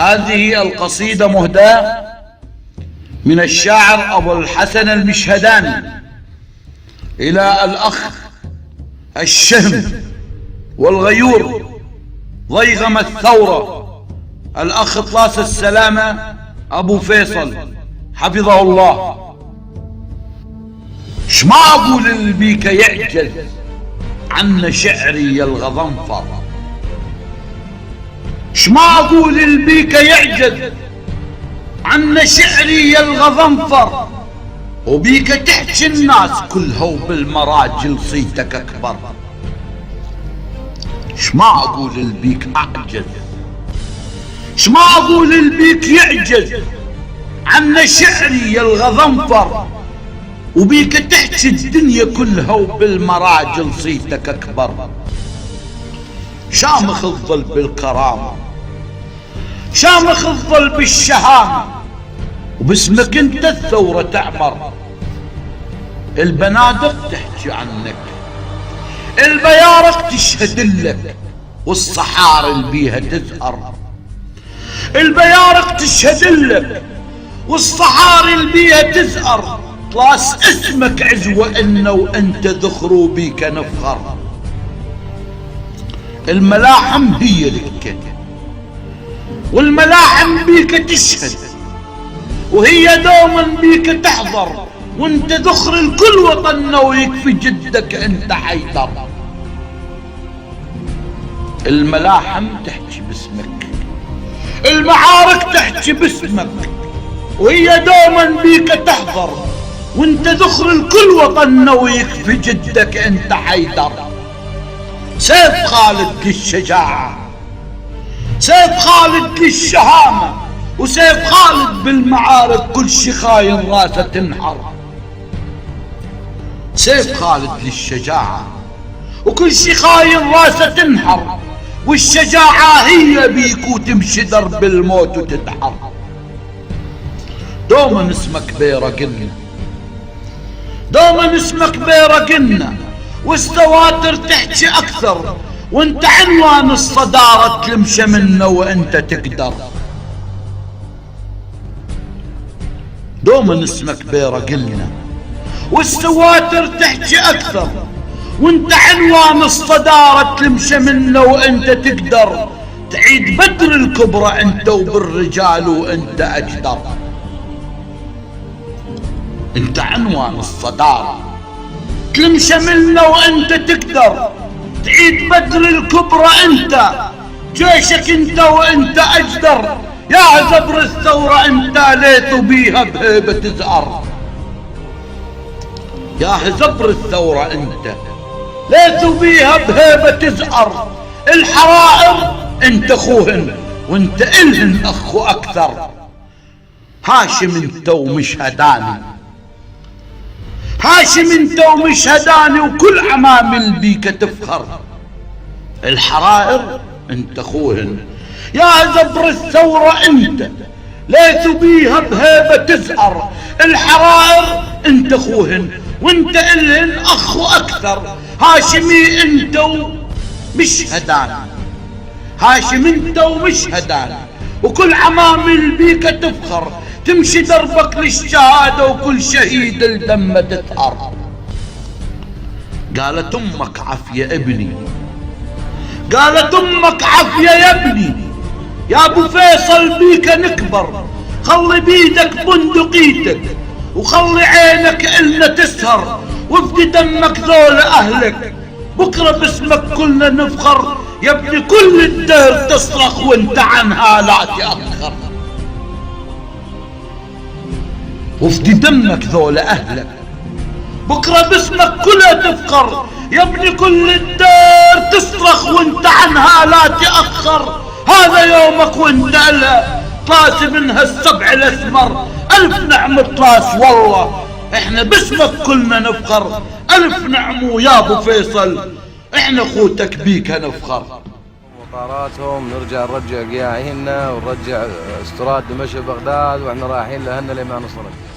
هذه القصيدة مهداة من الشاعر أبو الحسن المشهداني إلى الأخ الشهم والغيور ضيغم الثورة الأخ طلاس السلامة أبو فيصل حفظه الله. شما أقول اللي بيك يعجز عنا شعري يا الغضنفر، شما أقول اللي بيك يعجز عنا شعري يا الغضنفر، وبيك تحكي الناس كلها وبالمراجل صيتك أكبر. شما أقول اللي بيك أعجز، شما أقول اللي بيك يعجز عنا شعري يا الغضنفر، وبيك تحكي الدنيا كلها وبالمراجل صيتك أكبر. شامخ الظل بالكرامة، شامخ الظل بالشهامة، وباسمك انت الثورة تعمر. البنادق تحكي عنك، البيارق تشهد لك، والصحاري اللي بيها تزهر. البيارق تشهد لك والصحاري اللي بيها تزهر. طلاس اسمك عزوة إنا وانت ذخروا بيك نفخر. الملاحم هي لك والملاحم بيك تشهد، وهي دوما بيك تحضر، وانت ذخر الكل وطننا ويكفي جدك انت حيدر. الملاحم تحكي باسمك، المعارك تحكي باسمك، وهي دوما بيك تحضر، وانت ذخر الكل وطننا ويكفي جدك انت حيدر. سيف خالد للشجاعة، سيف خالد للشهامة، وسيف خالد بالمعارك كل شي خاين راسه تنحر. سيف خالد للشجاعة وكل شي خاين راسه تنحر، والشجاعة هي بيك وتمشي درب الموت وتدحر. دوما اسمك بيرقنا، دوما اسمك بيرقنا، والسواتر تحكي أكثر، وانت عنوان الصدارة تلمشى منا وانت تقدر. دوما اسمك بيرقلنا والسواتر تحكي أكثر، وانت عنوان الصدارة تلمشى منا وانت تقدر. تعيد بدر الكبرى انت وبالرجال وانت أجدر. انت عنوان الصدارة تلمشى منا وانت تقدر. تعيد بدر الكبرى انت، جيشك انت وانت أجدر. يا زبر الثورة انت ليت بيها بهيبة تزأر. يا زبر الثورة انت ليت بيها بهيبة تزأر. الحرائر انت اخوهن وانت الهن اخو اكثر. هاشم انت ومش هداني، هاشم انت ومش هداني، وكل عمامل بيك تفخر. الحرائر انت اخوهن، يا زبر الثورة انت ليت بيها بهيبة تزهر. الحرائر انت اخوهن وانت الهن اخو اكثر. هاشمي انت ومش هداني، هاشم انت ومش هداني، وكل عمامل بيك تفخر. تمشي دربك للشهادة وكل شهيد الدم تتهر. قالت امك عافية ابني، قالت امك عافية يا ابني، يا ابو فيصل بيك نكبر. خلي بيدك بندقيتك وخلي عينك إلنا تسهر، وافدي دمك ذول اهلك، بكرة باسمك كلنا نفخر. يا ابني كل الدهر تصرخ وانت عنها لا تأخر. وافدي دمك ذول اهلك، بكرة باسمك كلها تفخر. يا ابني كل الدار تصرخ وانت عنها لا تأخر. هذا يومك وانت لها طاس منها السبع الاسمر. الف نعم طاس والله احنا باسمك كلنا نفخر. الف نعم يا ابو فيصل احنا اخوتك بيك نفخر. مطاراتهم نرجع قياعينا ونرجع استراد دمشق بغداد، واحنا رايحين لهنا لما نصرك.